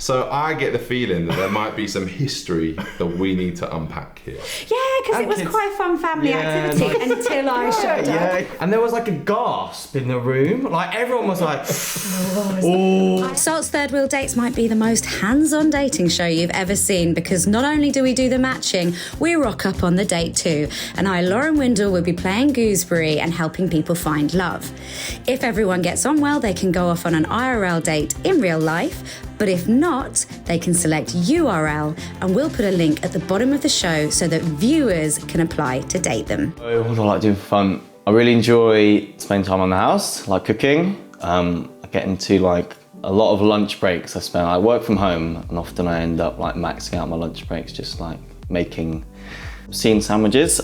So I get the feeling that there might be some history that we need to unpack here. Yeah, because it was quite a fun family activity until I showed up. And there was like a gasp in the room. Like everyone was like, oh. Salt's Third Wheel Dates might be the most hands-on dating show you've ever seen, because not only do we do the matching, we rock up on the date too. And I, Lauren Windle, will be playing gooseberry and helping people find love. If everyone gets on well, they can go off on an IRL date in real life. But if not, they can select URL, and we'll put a link at the bottom of the show so that viewers can apply to date them. What do I like doing for fun? I really enjoy spending time on the house, like cooking. I get into like a lot of lunch breaks I spend. I work from home, and often I end up like maxing out my lunch breaks, just like making obscene sandwiches.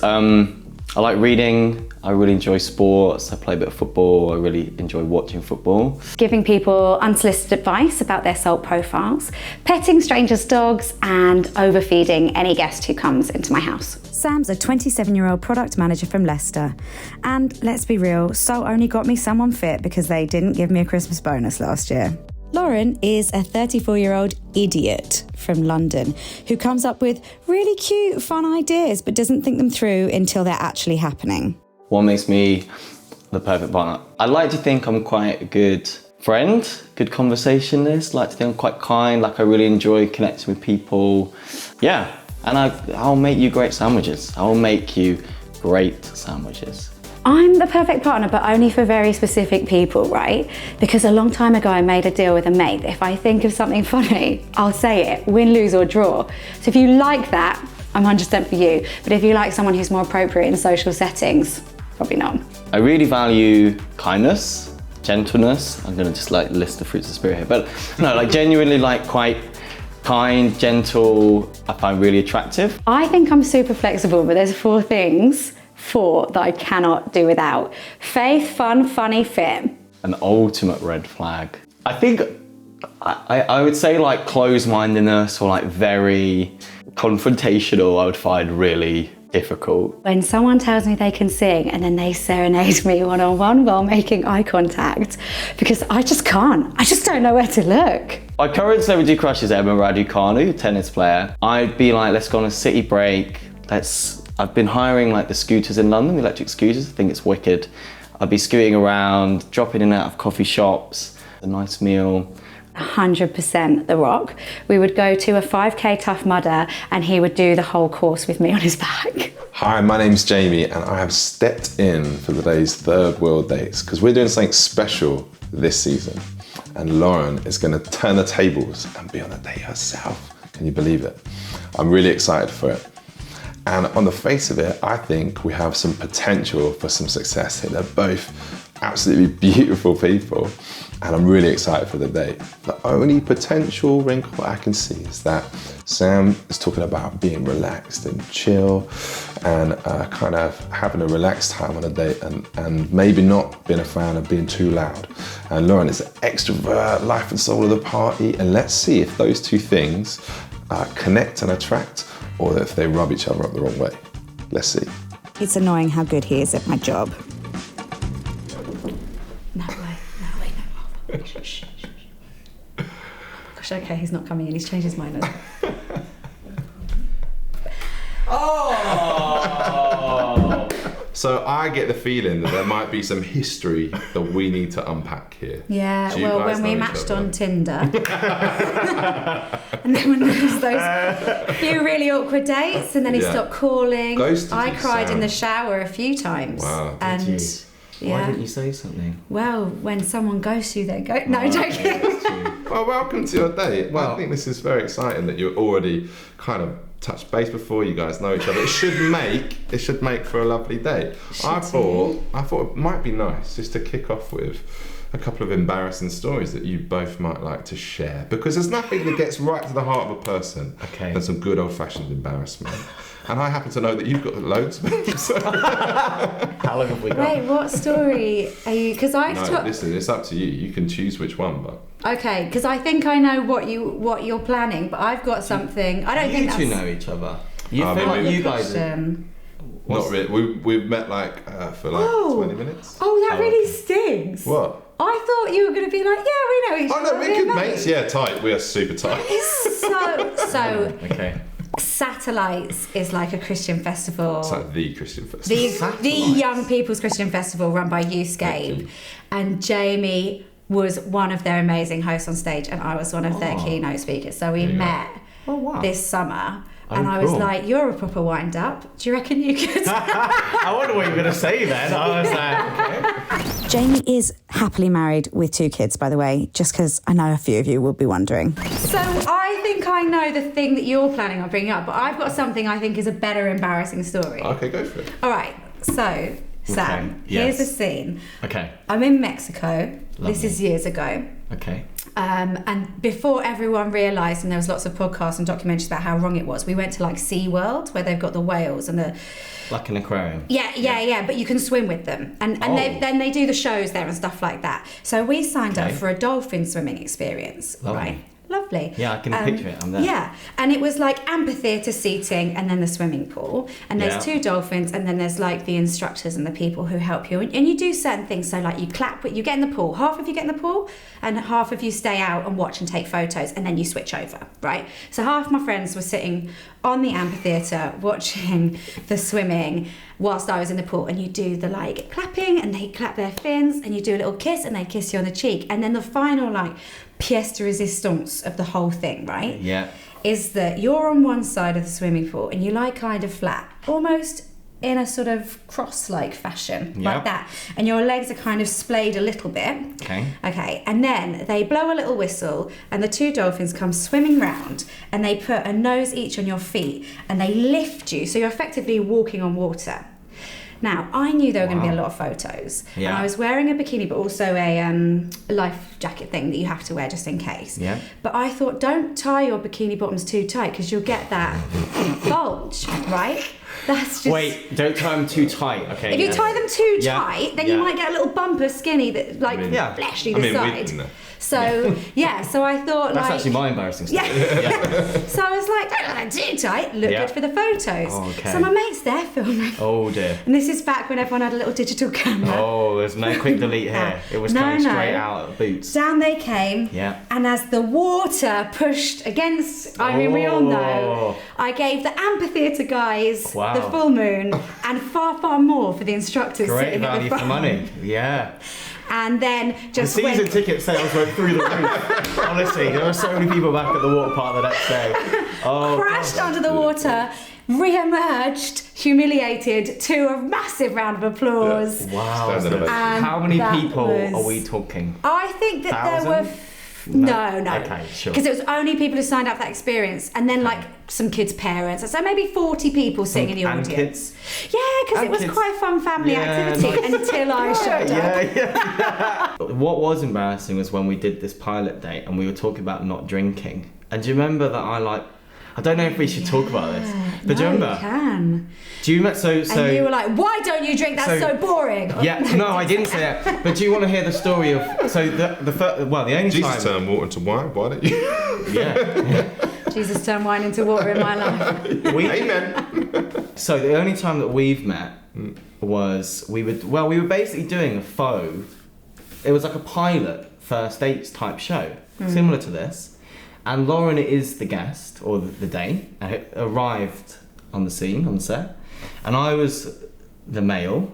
I like reading. I really enjoy sports. I play a bit of football. I really enjoy watching football. Giving people unsolicited advice about their salt profiles, petting strangers' dogs, and overfeeding any guest who comes into my house. Sam's a 27-year-old product manager from Leicester. And let's be real, Salt only got me someone fit because they didn't give me a Christmas bonus last year. Lauren is a 34-year-old idiot from London who comes up with really cute, fun ideas but doesn't think them through until they're actually happening. What makes me the perfect partner? I like to think I'm quite a good friend, good conversationalist. I like to think I'm quite kind, like I really enjoy connecting with people. Yeah, and I'll make you great sandwiches. I'll make you great sandwiches. I'm the perfect partner, but only for very specific people, right? Because a long time ago I made a deal with a mate. If I think of something funny, I'll say it, win, lose or draw. So if you like that, I'm 100% for you. But if you like someone who's more appropriate in social settings, probably not. I really value kindness, gentleness. I'm gonna just like list the fruits of the spirit here. But no, like genuinely like quite kind, gentle, I find really attractive. I think I'm super flexible, but there's four that I cannot do without. Faith, fun, funny, fit. An ultimate red flag. I think I would say like closed-mindedness or like very confrontational, I would find really difficult. When someone tells me they can sing and then they serenade me one-on-one while making eye contact, because I just can't. I just don't know where to look. My current celebrity crush is Emma Raducanu, tennis player. I'd be like, let's go on a city break. I've been hiring like the scooters in London, the electric scooters. I think it's wicked. I'd be scooting around, dropping in and out of coffee shops, a nice meal. 100% The Rock. We would go to a 5K Tough Mudder and he would do the whole course with me on his back. Hi, my name's Jamie and I have stepped in for today's Third Wheel Dates because we're doing something special this season. And Lauren is going to turn the tables and be on a date herself. Can you believe it? I'm really excited for it. And on the face of it, I think we have some potential for some success here. They're both absolutely beautiful people, and I'm really excited for the date. The only potential wrinkle I can see is that Sam is talking about being relaxed and chill and kind of having a relaxed time on a date and maybe not being a fan of being too loud. And Lauren is an extrovert, life and soul of the party, and let's see if those two things connect and attract, or if they rub each other up the wrong way. Let's see. It's annoying how good he is at my job. No way. Oh, shh. Oh gosh, okay, he's not coming in. He's changed his mind. Oh! So I get the feeling that there might be some history that we need to unpack here. Yeah, Do you well, guys when we know each matched other? on Tinder, and then when there was those few really awkward dates, and then he Yeah. stopped calling. Ghosted I you, cried in Sam. the shower a few times. Wow, did and Why yeah. didn't you say something? Well, when someone ghosts you, they go. No, joking. Well, welcome to your date. Well- I think this is very exciting that you're already kind of touched base before, you guys know each other. It should make for a lovely date. I thought it might be nice just to kick off with a couple of embarrassing stories that you both might like to share, because there's nothing that gets right to the heart of a person than some good old-fashioned embarrassment. And I happen to know that you've got loads of them. How long have we got? Wait, what story are you? Because No, listen, it's up to you. You can choose which one, but okay, because I think I know what you're planning, but I've got something. I don't think You that's. two know each other. You Oh, feel like maybe. you guys. not really. We've met for 20 minutes. Oh, that really stings. What? I thought you were going to be like, yeah, we know each Oh other. no, we're good mates. Yeah, tight. We are super tight. So Okay. Satellites is like a Christian festival. It's like the Christian festival. The Young People's Christian Festival run by Youthscape. And Jamie was one of their amazing hosts on stage, and I was one of their keynote speakers. So we met this summer. And I was like, you're a proper wind-up. Do you reckon you could? I wonder what you were going to say then. I was like, okay. Jamie is happily married with 2 kids, by the way, just because I know a few of you will be wondering. So I think I know the thing that you're planning on bringing up, but I've got something I think is a better embarrassing story. Okay, go for it. All right, so Sam, here's the scene. Okay. I'm in Mexico. Lovely. This is years ago. Okay. And before everyone realised, and there was lots of podcasts and documentaries about how wrong it was, we went to like SeaWorld, where they've got the whales and the... Like an aquarium. Yeah, but you can swim with them. And then they do the shows there and stuff like that. So we signed up for a dolphin swimming experience, right? Lovely. Yeah, I can picture it. I'm there. Yeah, and it was like amphitheatre seating and then the swimming pool. And there's 2 dolphins, and then there's like the instructors and the people who help you. And you do certain things. So like you clap, you get in the pool. Half of you get in the pool and half of you stay out and watch and take photos, and then you switch over, right? So half my friends were sitting on the amphitheatre watching the swimming whilst I was in the pool, and you do the like clapping, and they clap their fins, and you do a little kiss, and they kiss you on the cheek. And then the final like pièce de résistance of the whole thing, right? Yeah. Is that you're on one side of the swimming pool and you lie kind of flat, almost in a sort of cross-like fashion, like that. And your legs are kind of splayed a little bit. Okay. And then they blow a little whistle, and the 2 dolphins come swimming round, and they put a nose each on your feet, and they lift you. So you're effectively walking on water. Now, I knew there were going to be a lot of photos. And I was wearing a bikini, but also a life jacket thing that you have to wear just in case. Yeah. But I thought, don't tie your bikini bottoms too tight, because you'll get that bulge, right? That's just... Wait, don't tie them too tight. Okay. If you tie them too tight, then you might get a little bumper skinny that like fleshy the side. So so I thought that's like... actually my embarrassing story. So I was like, don't let it too tight, look good for the photos. Oh, okay. So my mate's there filming. Oh dear. And this is back when everyone had a little digital camera. Oh, there's no quick delete here. It was coming straight out of the boots. Down they came. Yeah. And as the water pushed against, I mean, we all know, I gave the amphitheatre guys the full moon, and far, far more for the instructors sitting at the front. Great value for money. Yeah. And then just the season ticket sales went through the roof. Honestly, there were so many people back at the water park the next day. Crashed under the water, re-emerged, humiliated, to a massive round of applause. Wow. And how many people are we talking? I think that 1,000? there were... No. Okay, sure. Because it was only people who signed up for that experience, and then like some kids' parents, so maybe 40 people sitting in the audience. Kids? Yeah, because it was quite a fun family activity until I showed up. Yeah. What was embarrassing was when we did this pilot date and we were talking about not drinking. And do you remember that I don't know if we should talk about this, but do you remember? You can. Do you remember? So and you were like, "Why don't you drink? That's so boring." Yeah, no, I didn't say that. But do you want to hear the story of? So the only Jesus time turned water into wine. Why don't you? Yeah. Jesus turned wine into water in my life. Amen. So the only time that we've met was we were basically doing a faux. It was like a pilot first dates type show, similar to this. And Lauren is the guest, or the date, and it arrived on the scene, on set. And I was the male.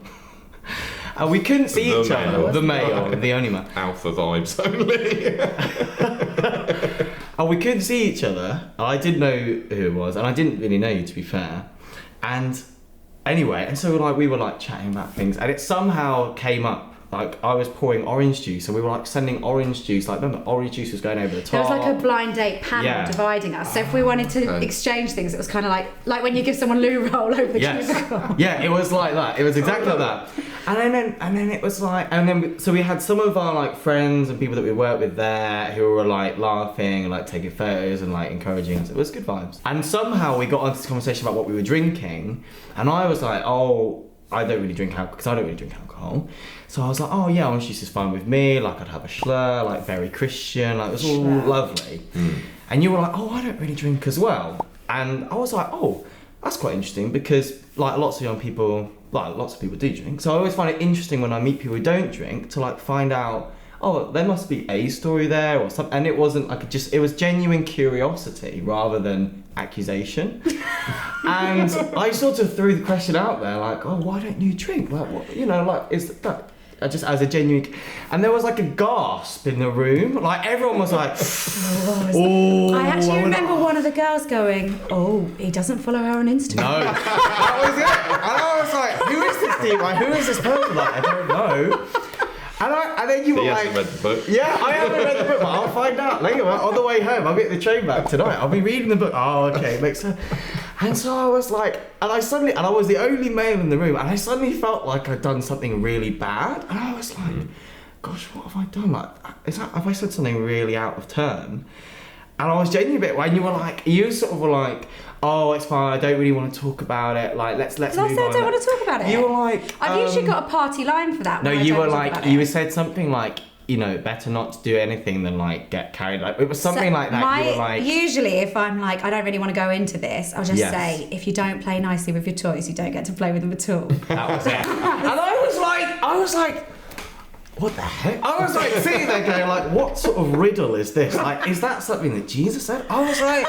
And we couldn't see each other. The male, the only man. Alpha vibes only. And we couldn't see each other. I didn't know who it was, and I didn't really know you, to be fair. And anyway, and so we were chatting about things, and it somehow came up. Like, I was pouring orange juice, and we were sending orange juice. Remember, orange juice was going over the top. There was a blind date panel dividing us. So if we wanted to exchange things, it was kind of like when you give someone loo roll over the cubicle. Yeah, it was like that. It was exactly like that. And then it was so we had some of our friends and people that we worked with there who were laughing and taking photos and encouraging us. It was good vibes. And somehow we got onto this conversation about what we were drinking, and I was like, I don't really drink alcohol because I don't really drink alcohol. So I was like, oh yeah, orange juice is fine with me. I'd have a schlur, very Christian. It was all lovely. And you were like, oh, I don't really drink as well. And I was like, oh, that's quite interesting because lots of young people, lots of people do drink. So I always find it interesting when I meet people who don't drink to find out. oh, there must be a story there or something. And it wasn't like it was genuine curiosity rather than accusation. And I sort of threw the question out there, like, oh, why don't you drink? Like, what, you know, like, is that just as a genuine, and there was like a gasp in the room, like everyone was like, oh. I actually remember one of the girls going, oh, he doesn't follow her on Instagram. No, that was it. And I was like, who is this dude? Like, who is this person? Like, I don't know. And then you were like, read the book. yeah, I haven't read the book, but I'll find out later on the way home. I'll get the train back tonight. I'll be reading the book. Oh, okay, makes sense. And so I was like, and I was the only male in the room, and I suddenly felt like I'd done something really bad, and I was like, gosh, what have I done? Like, have I said something really out of turn? And I was genuinely a bit, when you sort of were like, oh, it's fine, I don't really want to talk about it, like, let's move on. I don't want to talk about it. You were like, I've usually got a party line for that. no, when I you don't were talk like, about you it. said something like, you know, better not to do anything than like get carried. Like it was something like that. You were like, usually, if I'm like, I don't really want to go into this, I'll just say, if you don't play nicely with your toys, you don't get to play with them at all. that was it. And I was like, what the heck? I was like sitting there going like, what sort of riddle is this? Like, is that something that Jesus said? I was like,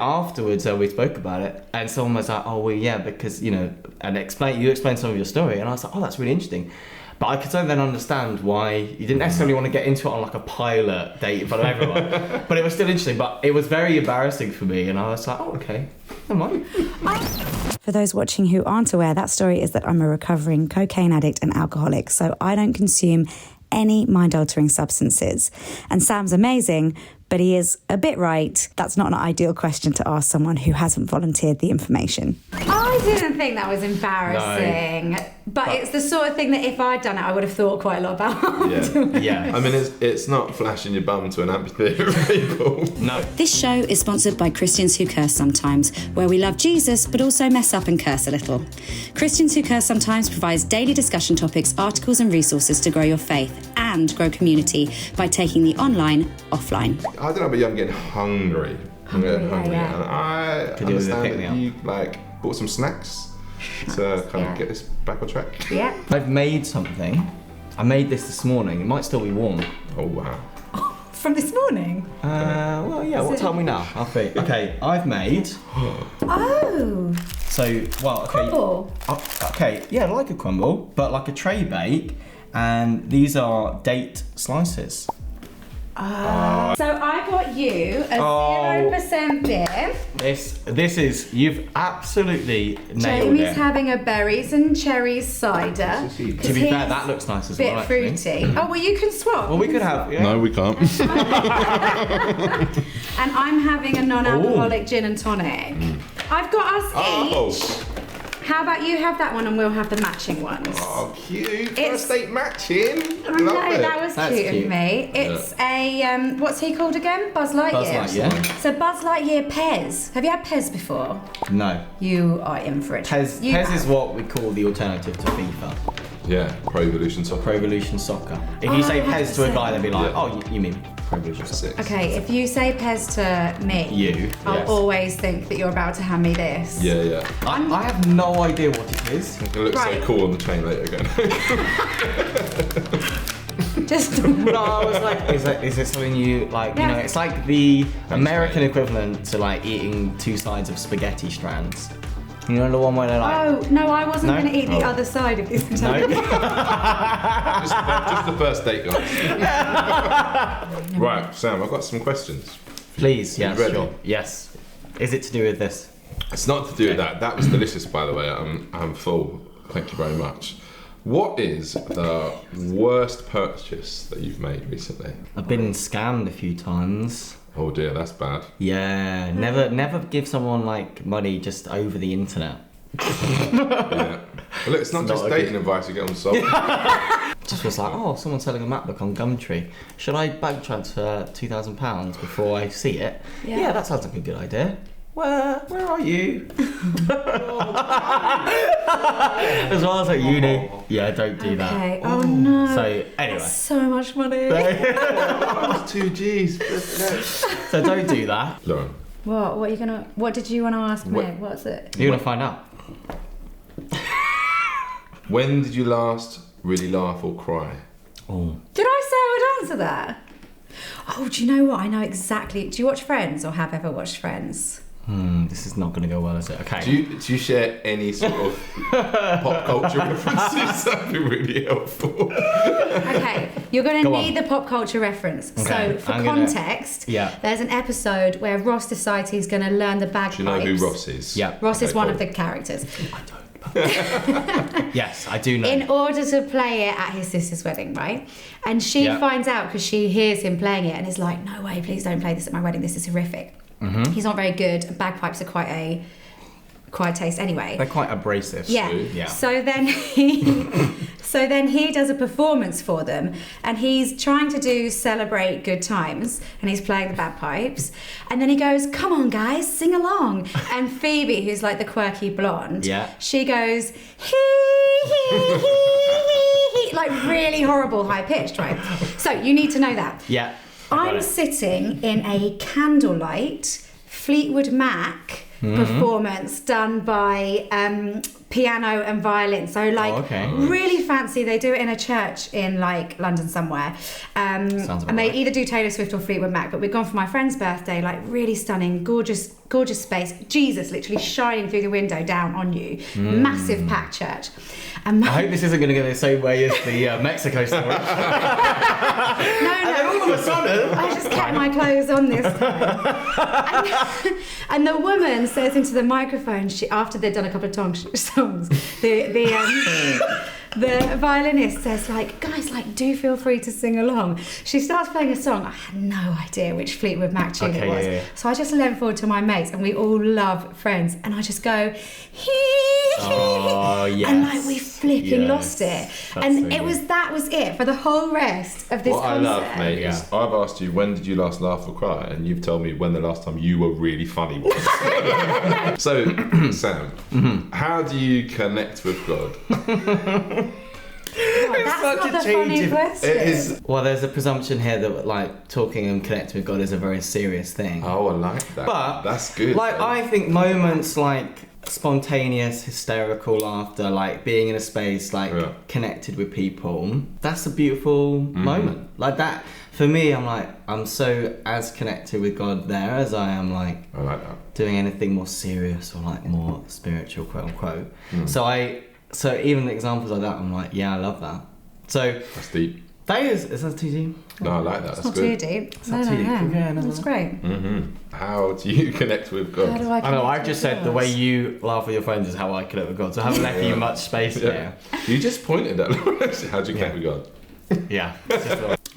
afterwards we spoke about it, and someone was like, oh well, yeah, because you know, and you explained some of your story, and I was like, oh, that's really interesting. But I could then understand why you didn't necessarily want to get into it on like a pilot date in front of everyone. But it was still interesting. But it was very embarrassing for me, and I was like, oh, okay, never mind. For those watching who aren't aware, that story is that I'm a recovering cocaine addict and alcoholic, so I don't consume any mind-altering substances. And Sam's amazing, but he is a bit right. That's not an ideal question to ask someone who hasn't volunteered the information. I didn't think that was embarrassing, No. but it's the sort of thing that if I'd done it, I would have thought quite a lot about. Yeah. I mean, it's not flashing your bum to an amphitheatre of people. No. This show is sponsored by Christians Who Curse Sometimes, where we love Jesus but also mess up and curse a little. Christians Who Curse Sometimes provides daily discussion topics, articles and resources to grow your faith and grow community by taking the online offline. I don't know, but I'm getting hungry. I'm getting hungry. yeah. And I Could you understand pick me that up? you like bought some snacks to kind of get this back on track. Yeah. I've made something. I made this morning. It might still be warm. Oh wow. From this morning? Well, yeah. What time are we now? I'll think. Okay, I've made. Oh. So, well, okay. Crumble. Okay, yeah, like a crumble, but like a tray bake, and these are date slices. So I got you a 0% beer. This is, you've absolutely nailed Jamie's it. having a berries and cherries cider. To be fair, that looks nice as bit well. Actually. fruity. Oh, well, you can swap. Well, we could have. Yeah. No, we can't. And I'm having a non-alcoholic gin and tonic. I've got us each. How about you have that one and we'll have the matching ones? Oh, cute. It's- First date matching. I Love know, it. that was That's cute cute. of me. It's a, what's he called again? Buzz Lightyear. Buzz Lightyear. So Buzz Lightyear Pez. Have you had Pez before? No. You are in for it. Pez is what we call the alternative to FIFA. Yeah, Pro Evolution Soccer. Pro Evolution Soccer. If you say Pez to a guy, they'll be like, Yeah. oh, you mean Pro Evolution That's Soccer. it. Okay, if you say Pez to me, I'll yes. always think that you're about to hand me this. Yeah, yeah. I have no idea what it is. It looks Right. so cool on the train later again. Just No, I was like, is it something you like? You know, it's like the American equivalent to like eating two sides of spaghetti strands. You know the one where they're like, Oh, no, I wasn't No? going to eat the Oh. other side of this. no. just the first date, guys. Right, Sam, I've got some questions. Please, yes, ready? sure. Yes. Is it to do with this? It's not to do with that. That was delicious, by the way. I'm full. Thank you very much. What is the worst purchase that you've made recently? I've been scammed a few times. Oh dear, that's bad. Yeah, never give someone like money just over the internet. Yeah. Well, look, it's not just not a dating good- advice you get on Soul. Just was like, oh, someone's selling a MacBook on Gumtree. Should I bank transfer £2,000 before I see it? Yeah, that sounds like a good idea. Where are you? As well as at uni. Yeah, don't do that. Okay. Oh no. So anyway, So much money. That's 2 G's. so don't do that. Lauren, What did you want to ask me? What- What's it? You're gonna find out. when did you last really laugh or cry? Oh. Did I say I would answer that? Oh, do you know what? I know exactly. Do you watch Friends or have ever watched Friends? This is not going to go well, is it? Okay. Do you share any sort of pop culture references? That'd be really helpful. Okay, you're going to Go need on. the pop culture reference. Okay, So, for I'm gonna- context, Yeah. there's an episode where Ross decides he's going to learn the bagpipes. Do you know who Ross is? Yeah. Ross is Okay, one cool. of the characters. Yes, I do know. In order to play it at his sister's wedding, right? And she Yeah. finds out because she hears him playing it and is like, no way, please don't play this at my wedding. This is horrific. He's not very good. And bagpipes are quite a taste anyway. They're quite abrasive. Yeah. Yeah. So then he does a performance for them, and he's trying to do celebrate good times, and he's playing the bagpipes, and then he goes, "Come on, guys, sing along." And Phoebe, who's like the quirky blonde, Yeah. she goes hee, like really horrible high pitched, right? So you need to know that. Yeah. I got I'm it. sitting in a candlelight Fleetwood Mac performance done by piano and violin. So like okay. really fancy. They do it in a church in like London somewhere. Sounds about And they right. either do Taylor Swift or Fleetwood Mac. But we've gone for my friend's birthday, like really stunning, gorgeous space. Jesus literally shining through the window down on you. Massive packed church. And I hope this isn't going to go the same way as the Mexico story. no. All of a sudden. I just kept my clothes on this time. And the woman says into the microphone, after they'd done a couple of songs, the violinist says, like, guys, like, do feel free to sing along. She starts playing a song. I had no idea which Fleetwood Mac tune it Okay, was. yeah. So I just leant forward to my mates, and we all love Friends, and I just go, Oh, yes. and like we flipping Yes. lost it. That's And so good. that was it for the whole rest of this What I concert. love, mate, is I've asked you when did you last laugh or cry, and you've told me when the last time you were really funny was. So, Sam, how do you connect with God? Oh, that's such not a the funny change. question. It is. Well, there's a presumption here that like talking and connecting with God is a very serious thing. Oh, I like that. But that's good. Like though. I think moments like spontaneous, hysterical laughter, like being in a space like Yeah. connected with people, that's a beautiful moment. Like that for me, I'm so as connected with God there as I am like I like that. doing anything more serious or like more spiritual, quote unquote. So even the examples like that, I'm like, yeah, I love that. So That's deep. that is that too deep? No, I like that. That's Not too good. deep. not too deep. Yeah, no, That's no. great. How do you connect with God? How do I know, connect I've just with said the God? way you laugh with your friends is how I connect with God, so I haven't left you much space Yeah. You just pointed at Lawrence. How do you connect with God? there. Yeah.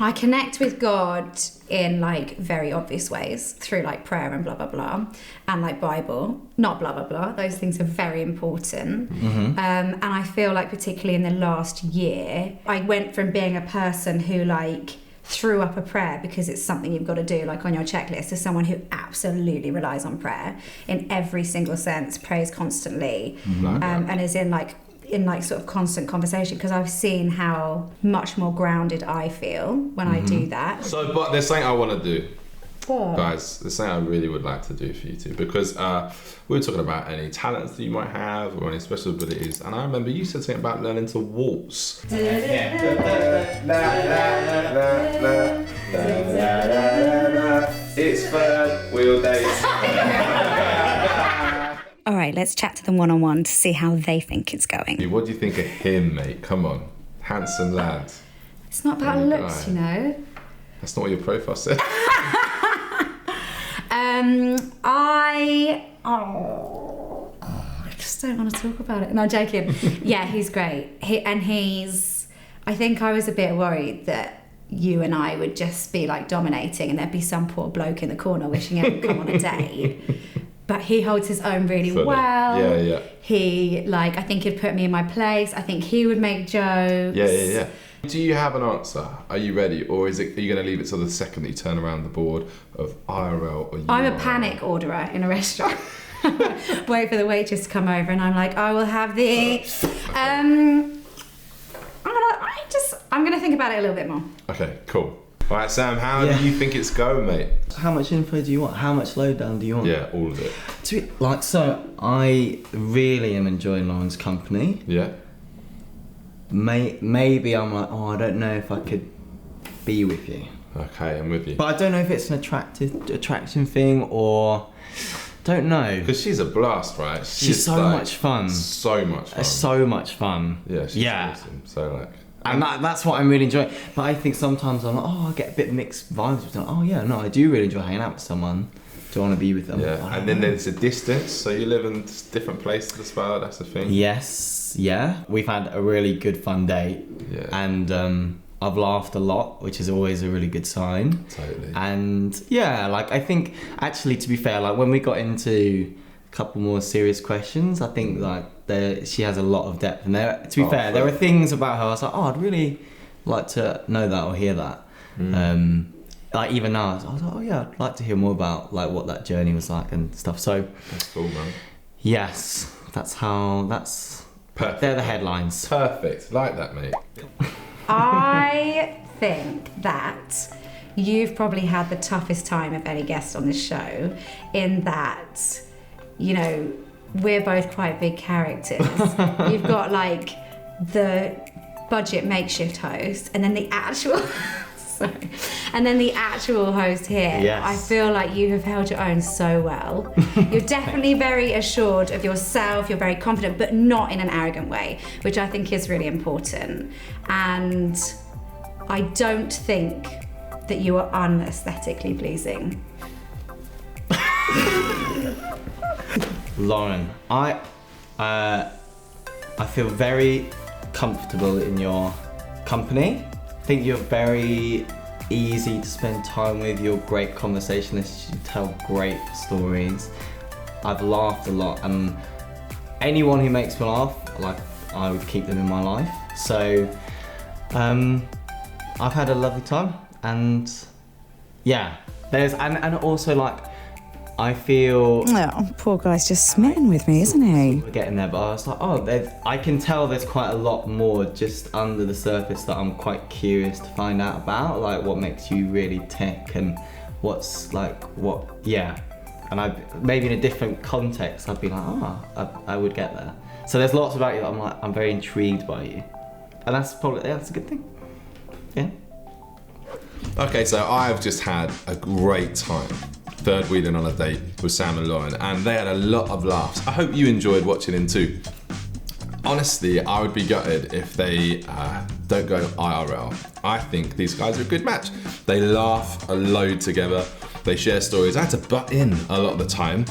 I connect with God in like very obvious ways through like prayer and blah blah blah, and like Bible, not blah blah blah. Those things are very important. And I feel like particularly in the last year, I went from being a person who like threw up a prayer because it's something you've got to do like on your checklist to someone who absolutely relies on prayer in every single sense, prays constantly, and is in like sort of constant conversation, because I've seen how much more grounded I feel when I do that. So, but there's something I want to do. What? Guys, there's something I really would like to do for you two, because we were talking about any talents that you might have or any special abilities, and I remember you said something about learning to waltz. It's third wheel days. All right, let's chat to them one-on-one to see how they think it's going. What do you think of him, mate? Come on, handsome lad. It's not about There you looks, go. you know. That's not what your profile said. I just don't want to talk about it. No, I'm joking. Yeah, he's great. I think I was a bit worried that you and I would just be like dominating and there'd be some poor bloke in the corner wishing he hadn't come on a date. But he holds his own really Fully. well. Yeah, yeah. He, like, I think he'd put me in my place. I think he would make jokes. Yeah. Do you have an answer? Are you ready? Or are you going to leave it till the second that you turn around the board of IRL or I'm a URL? panic order in a restaurant. Wait for the waitress to come over and I'm like, I will have the... I'm gonna think about it a little bit more. Okay, cool. All right, Sam, how Yeah. do you think it's going, mate? How much info do you want? How much lowdown do you want? Yeah, all of it. So I really am enjoying Lauren's company. Yeah? maybe I'm like, oh, I don't know if I could be with you. Okay, I'm with you. But I don't know if it's an attraction thing or don't know. Because she's a blast, right? She's so much fun. So much fun. It's so much fun. Yeah, she's awesome. So like... And that's what I'm really enjoying. But I think sometimes I'm like, oh, I get a bit mixed vibes with them. Oh yeah, no, I do really enjoy hanging out with someone. Do I want to be with them? Yeah, and then there's a distance, so you live in different places as well, that's the thing. Yes, yeah. We've had a really good fun date. Yeah. And I've laughed a lot, which is always a really good sign. Totally. And yeah, like I think actually, to be fair, like when we got into a couple more serious questions, I think like she has a lot of depth. And to be fair, there were things about her I was like, oh, I'd really like to know that or hear that. Like even now, I was like, oh yeah, I'd like to hear more about like what that journey was like and stuff. So that's cool, man. Yes, that's perfect. They're the headlines. Perfect, like that, mate. I think that you've probably had the toughest time of any guest on this show, in that, you know, we're both quite big characters. You've got like the budget makeshift host, and then the actual and then the actual host here. Yes. I feel like you have held your own so well. You're definitely very assured of yourself, you're very confident, but not in an arrogant way, which I think is really important. And I don't think that you are unaesthetically pleasing. Lauren, I feel very comfortable in your company. I think you're very easy to spend time with. You're a great conversationalist. You tell great stories. I've laughed a lot, and anyone who makes me laugh, like, I would keep them in my life. So I've had a lovely time, and yeah, and also like I feel... Oh, poor guy's just smitten with me, isn't he? We're getting there, but I was like, oh, I can tell there's quite a lot more just under the surface that I'm quite curious to find out about, like what makes you really tick and what's like, yeah. And maybe in a different context, I'd be like, I would get there. So there's lots about you that I'm very intrigued by you. And that's a good thing. Yeah. Okay, so I've just had a great time third wheeling on a date with Sam and Lauren, and they had a lot of laughs. I hope you enjoyed watching in too. Honestly, I would be gutted if they don't go IRL. I think these guys are a good match. They laugh a load together. They share stories. I had to butt in a lot of the time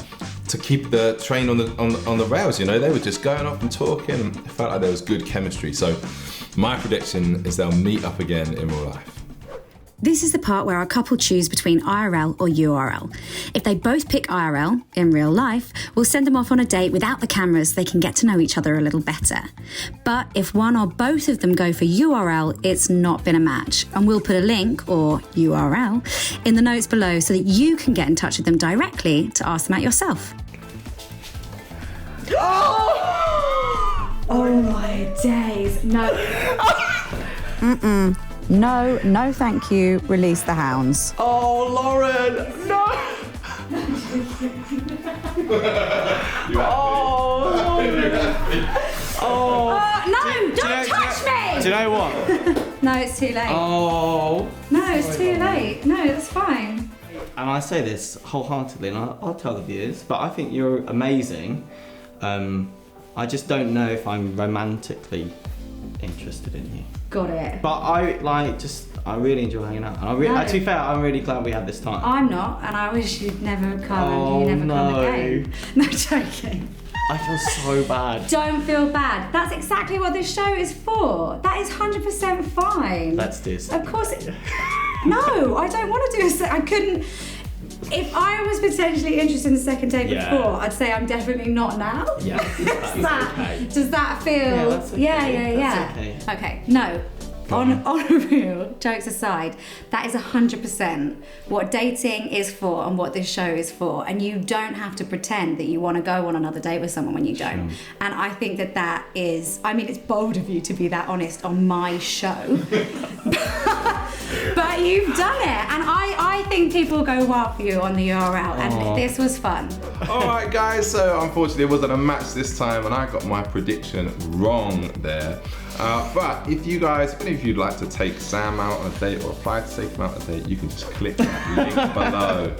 to keep the train on the rails. You know, they were just going off and talking. And it felt like there was good chemistry. So my prediction is they'll meet up again in real life. This is the part where our couple choose between IRL or URL. If they both pick IRL in real life, we'll send them off on a date without the cameras so they can get to know each other a little better. But if one or both of them go for URL, it's not been a match. And we'll put a link, or URL, in the notes below so that you can get in touch with them directly to ask them out yourself. Oh my days, no. No, thank you. Release the hounds. Oh, Lauren, no! No, don't touch me! Do you know what? No, it's too late. Oh. No, it's too late. No, that's fine. And I say this wholeheartedly, and I'll tell the viewers, but I think you're amazing. I just don't know if I'm romantically interested in you. Got it. But I really enjoy hanging out. And to be fair, I'm really glad we had this time. I'm not, and I wish you'd never come Oh, and you never no. come again. No, joking. I feel so bad. Don't feel bad. That's exactly what this show is for. That is 100% fine. Let's do this. Of course. No, I don't want to do a I couldn't. If I was potentially interested in the second date before, I'd say I'm definitely not now. Yeah. Does that feel? Yeah, that's okay. Yeah. That's Okay, no. On a real, jokes aside, that is 100% what dating is for and what this show is for. And you don't have to pretend that you want to go on another date with someone when you don't. Sure. And I think that is, I mean, it's bold of you to be that honest on my show. But you've done it, and I think people go wild for you on the URL, and this was fun. All right, guys, so unfortunately it wasn't a match this time, and I got my prediction wrong there. But if you guys, if you'd like to take Sam out on a date or apply to take him out on a date, you can just click that link below.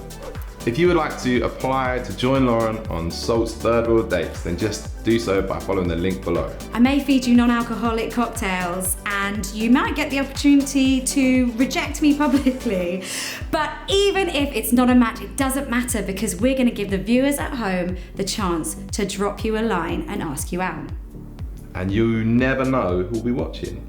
If you would like to apply to join Lauren on Salt's Third World Dates, then just do so by following the link below. I may feed you non-alcoholic cocktails, and you might get the opportunity to reject me publicly. But even if it's not a match, it doesn't matter, because we're going to give the viewers at home the chance to drop you a line and ask you out. And you never know who'll be watching.